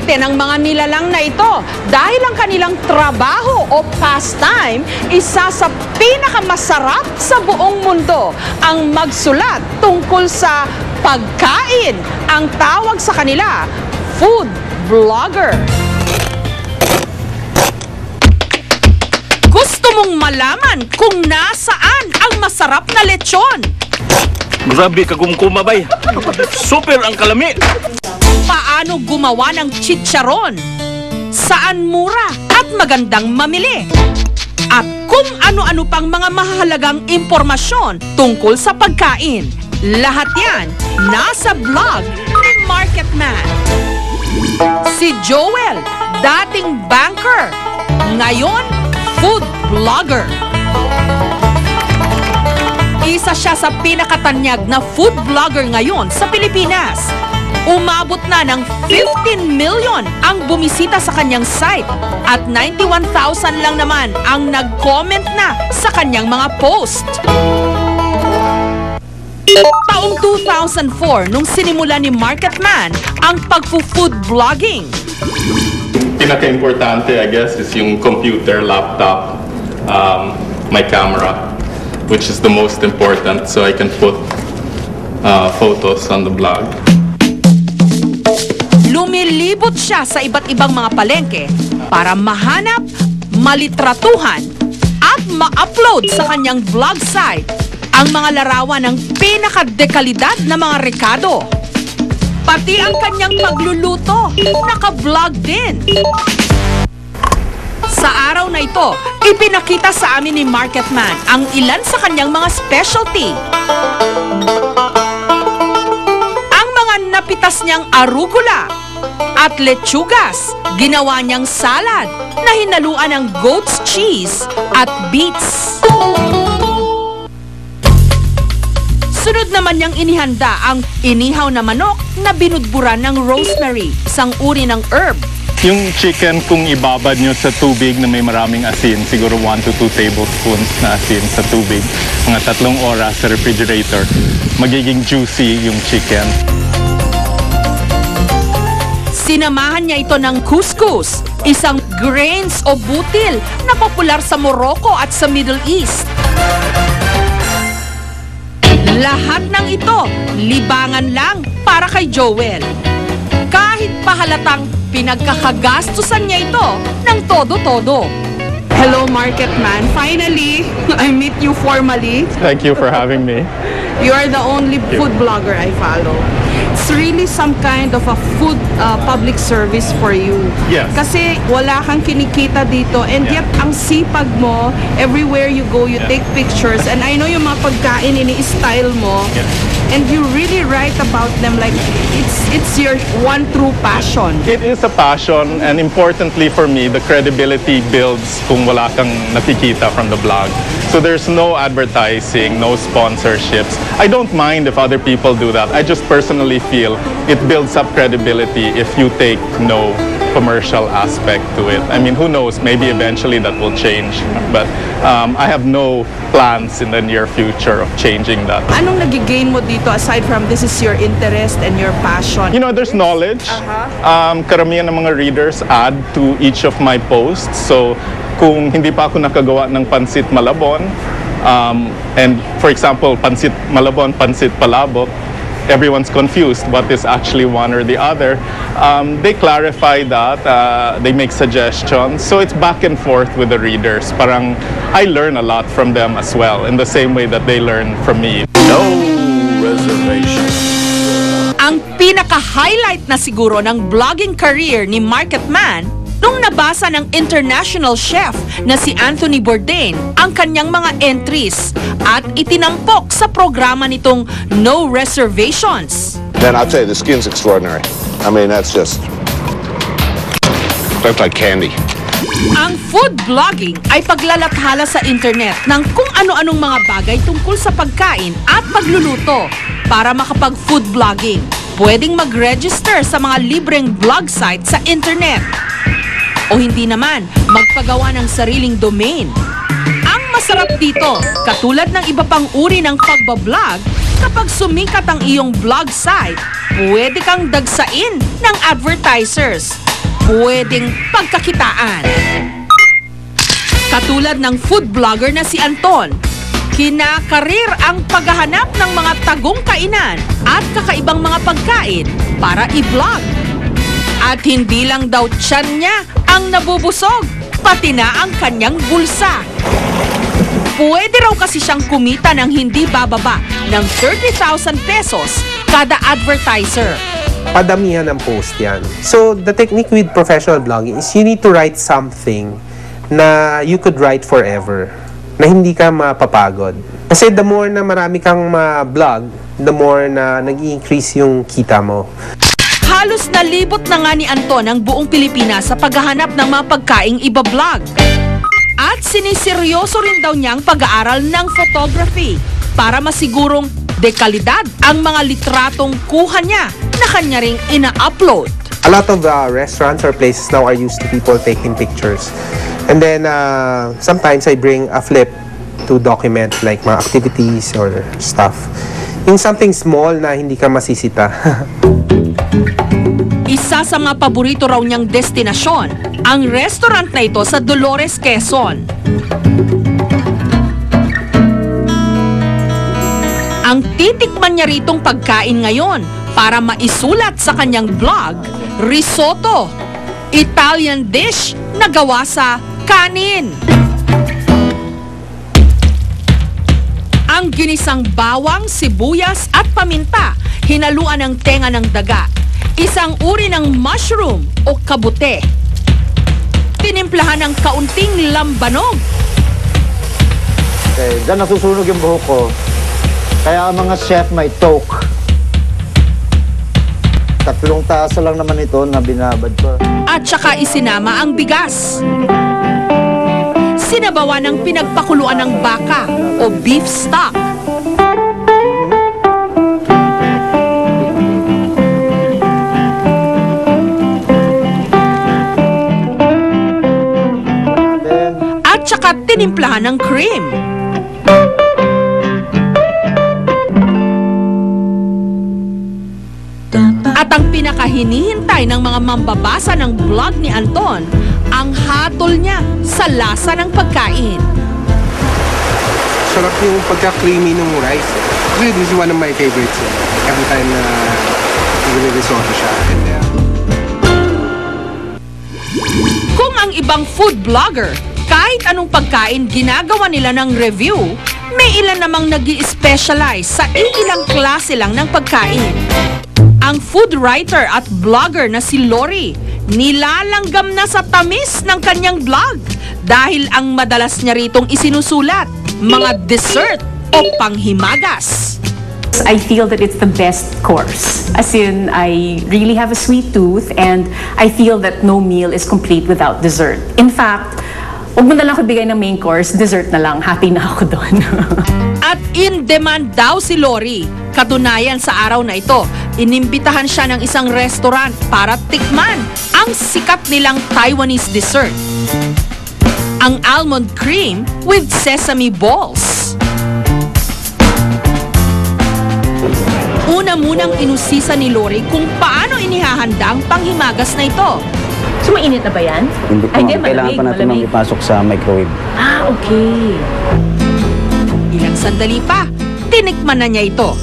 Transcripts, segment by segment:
Diskarte ng mga nilalang na ito dahil ang kanilang trabaho o pastime isa sa pinakamasarap sa buong mundo ang magsulat tungkol sa pagkain. Ang tawag sa kanila, food blogger. Gusto mong malaman kung nasaan ang masarap na lechon? Grabe ka kumkumabay. Super ang kalami. Paano gumawa ng chicharon? Saan mura at magandang mamili? At kung ano-ano pang mga mahalagang impormasyon tungkol sa pagkain. Lahat yan nasa blog ni Marketman. Si Joel, dating banker, ngayon food blogger. Isa siya sa pinakatanyag na food blogger ngayon sa Pilipinas. Umabot na ng 15 million ang bumisita sa kanyang site at 91,000 lang naman ang nag-comment na sa kanyang mga post. Taong 2004 nung sinimula ni Marketman ang pagpo-food blogging. Pinaka-importante, I guess, is yung computer, laptop, my camera, which is the most important, so I can put photos on the blog. Lumilibot siya sa iba't ibang mga palengke para mahanap, malitratuhan, at ma-upload sa kanyang blog site ang mga larawan ng pinakadekalidad na mga rekado. Pati ang kanyang pagluluto, naka-vlog din. Sa araw na ito, ipinakita sa amin ni Marketman ang ilan sa kanyang mga specialty. Ang mga napitas niyang arugula at lechugas, ginawa niyang salad na hinaluan ng goat's cheese at beets. Sunod naman niyang inihanda ang inihaw na manok na binudburan ng rosemary, isang uri ng herb. Yung chicken, kung ibabad nyo sa tubig na may maraming asin, siguro 1 to 2 tablespoons na asin sa tubig, mga 3 oras sa refrigerator, magiging juicy yung chicken. Sinamahan niya ito ng couscous, isang grains o butil na popular sa Morocco at sa Middle East. Lahat ng ito, libangan lang para kay Joel. Kahit pahalatang pinagkakagastusan niya ito ng todo-todo. Hello, Marketman. Finally, I meet you formally. Thank you for having me. You are the only food blogger I follow. It's really some kind of a food public service for you. Yes. Kasi wala kang kinikita dito and yet ang sipag mo, everywhere you go, you take pictures. And I know yung mga pagkain, ini-style mo. And you really write about them like it's your one true passion. It is a passion, and importantly for me, the credibility builds kung wala kang nakikita from the blog. So there's no advertising, no sponsorships. I don't mind if other people do that. I just personally feel it builds up credibility if you take no commercial aspect to it. I mean, who knows, maybe eventually that will change. But I have no plans in the near future of changing that. Anong nagigain mo dito aside from this is your interest and your passion? You know, there's knowledge. Karamihan ng mga readers add to each of my posts. So kung hindi pa ako nakagawa ng Pansit Malabon, and for example, Pansit Malabon, Pansit Palabok, everyone's confused what is actually one or the other. They clarify that, they make suggestions. So it's back and forth with the readers. Parang I learn a lot from them as well, in the same way that they learn from me. No reservation. Ang pinaka-highlight na siguro ng blogging career ni Marketman nung nabasa ng international chef na si Anthony Bourdain ang kanyang mga entries at itinampok sa programa nitong No Reservations. Man, I'll tell you, the skin's extraordinary. I mean, that's just like candy. Ang food blogging ay paglalathala sa internet ng kung ano-anong mga bagay tungkol sa pagkain at pagluluto para makapag-food blogging. Pwedeng mag-register sa mga libreng blog site sa internet. O hindi naman, magpagawa ng sariling domain. Ang masarap dito, katulad ng iba pang uri ng pagbablog, kapag sumikat ang iyong blog site, pwede kang dagsain ng advertisers. pwedeng pagkakitaan. Katulad ng food blogger na si Anton, kinakarir ang paghahanap ng mga tagong kainan at kakaibang mga pagkain para i-vlog. At hindi lang daw tiyan niya ang nabubusog, pati na ang kanyang bulsa. Pwede raw kasi siyang kumita ng hindi bababa ng 30,000 pesos kada advertiser. Padamihan ng post yan. So, the technique with professional blogging is you need to write something na you could write forever, na hindi ka mapapagod. Kasi the more na marami kang ma-blog, the more na nag-i-increase yung kita mo. Halos nalibot na nga ni Anton ang buong Pilipinas sa paghahanap ng mga pagkaing iba-vlog. At siniseryoso rin daw niyang pag-aaral ng photography para masigurong dekalidad ang mga litratong kuha niya na kanya ring ina-upload. A lot of restaurants or places now are used to people taking pictures. And then, sometimes I bring a flip to document like mga activities or stuff. Yung something small na hindi ka masisita. Isa sa mga paborito raw niyang destinasyon, ang restaurant na ito sa Dolores, Quezon. Ang titikman niya ritong pagkain ngayon para maisulat sa kanyang vlog, risotto, Italian dish na gawa sa kanin. Ang ginisang bawang, sibuyas at paminta, hinaluan ng tenga ng daga, isang uri ng mushroom o kabute. Tinimplahan ng kaunting lambanog. Okay, dyan nasusunog yung buhok ko. Kaya ang mga chef may toke. 3 tasa lang naman ito na binabad ko. At saka isinama ang bigas. Sinabawan ng pinagpakuluan ng baka o beef stock. At saka tinimplahan ng cream. At ang pinakahinihintay ng mga mambabasa ng vlog ni Anton, ang hatol niya sa lasa ng pagkain. Sarap yung pagka-creamy ng rice. Really, this is one of my favorites. Every time na nag-risotto siya. Kung ang ibang food blogger, kahit anong pagkain ginagawa nila ng review, may ilan namang nag-i-specialize sa ilang klase lang ng pagkain. Ang food writer at blogger na si Lori, nilalanggam na sa tamis ng kanyang vlog dahil ang madalas niya ritong isinusulat, mga dessert o panghimagas. I feel that it's the best course. As in, I really have a sweet tooth and I feel that no meal is complete without dessert. In fact, huwag mo na lang bigay ng main course, dessert na lang. Happy na ako doon. At in demand daw si Lori. Katunayan sa araw na ito, inimbitahan siya ng isang restaurant para tikman ang sikat nilang Taiwanese dessert. Ang almond cream with sesame balls. Una munang inusisa ni Lori kung paano inihahanda ang panghimagas na ito. So, mainit na ba yan? Hindi po, kailangan pa natin nang ipasok sa microwave. Ah, okay. Ilang sandali pa, tinikman na niya ito.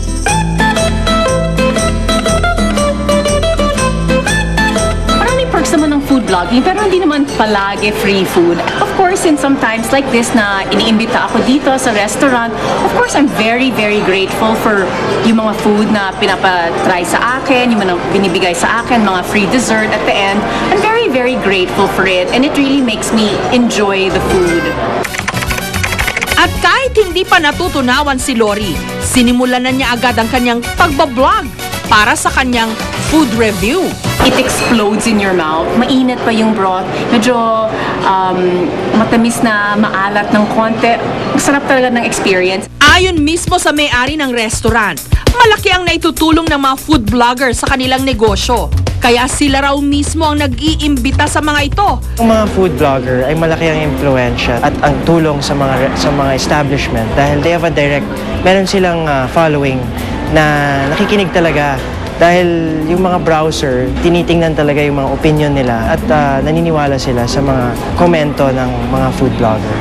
Parang may perks naman ng food blogging, pero hindi naman palagi free food. Of course, in sometimes like this na iniimbita ako dito sa restaurant, of course, I'm very, very grateful for yung mga food na pinapatry sa akin, yung mga binibigay sa akin, mga free dessert at the end. I'm very, very grateful for it, and it really makes me enjoy the food. At kahit hindi pa natutunawan si Lori, sinimulan na niya agad ang kanyang pagbablog para sa kanyang food review. It explodes in your mouth. Mainit pa yung broth. Medyo matamis na maalat ng konti. Masarap talaga ng experience. Ayon mismo sa may-ari ng restaurant, malaki ang naitutulong ng mga food blogger sa kanilang negosyo. Kaya sila raw mismo ang nag-iimbita sa mga ito. Ang mga food blogger ay malaki ang impluwensya at ang tulong sa mga establishment dahil they have a direct, meron silang following na nakikinig talaga Dahil yung mga browser, tinitingnan talaga yung mga opinion nila at naniniwala sila sa mga komento ng mga food blogger.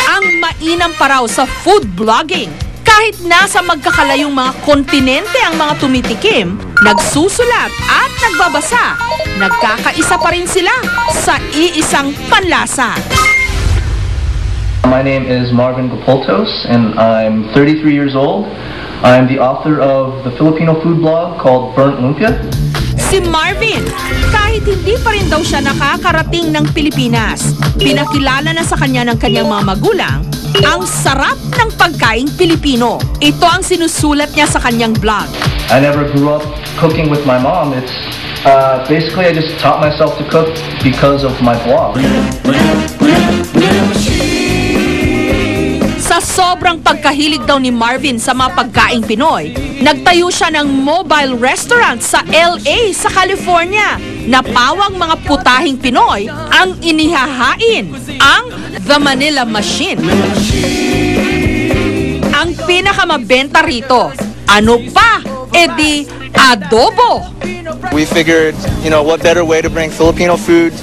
Ang mainam pa raw sa food blogging. Kahit nasa magkakalayong mga kontinente ang mga tumitikim, nagsusulat at nagbabasa, nagkakaisa pa rin sila sa iisang panlasa. My name is Marvin Gopoltos and I'm 33 years old. I'm the author of the Filipino food blog called Burnt Lumpia. Si Marvin, kahit hindi pa rin daw siya nakakarating ng Pilipinas, pinakilala na sa kanya ng kanyang mga magulang ang sarap ng pagkaing Pilipino. Ito ang sinusulat niya sa kanyang blog. I never grew up cooking with my mom. It's basically I just taught myself to cook because of my blog. Sa sobrang pagkahilig daw ni Marvin sa mga pagkaing Pinoy, nagtayo siya ng mobile restaurant sa LA sa California na pawang mga putahing Pinoy ang inihahain, ang The Manila Machine. Ang pinakamabenta rito, ano pa? Edi adobo. We figured, what better way to bring Filipino food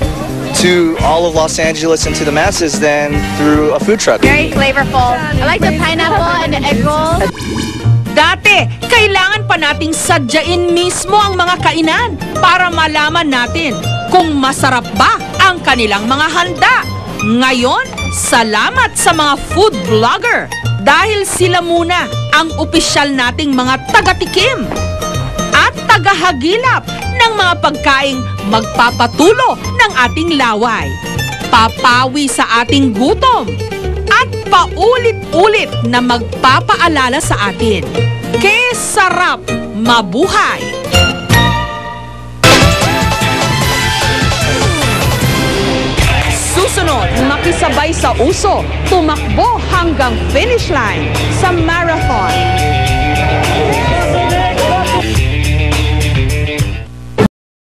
to all of Los Angeles and to the masses than through a food truck. Very flavorful. I like the pineapple and the egg roll. Dati, kailangan pa nating sadyain mismo ang mga kainan para malaman natin kung masarap ba ang kanilang mga handa. Ngayon, salamat sa mga food blogger dahil sila muna ang opisyal nating mga tagatikim at tagahagilap ng mga pagkaing magpapatulo ng ating laway, papawi sa ating gutom, at paulit-ulit na magpapaalala sa atin, ke sarap mabuhay! Susunod, makisabay sa uso, tumakbo hanggang finish line sa marathon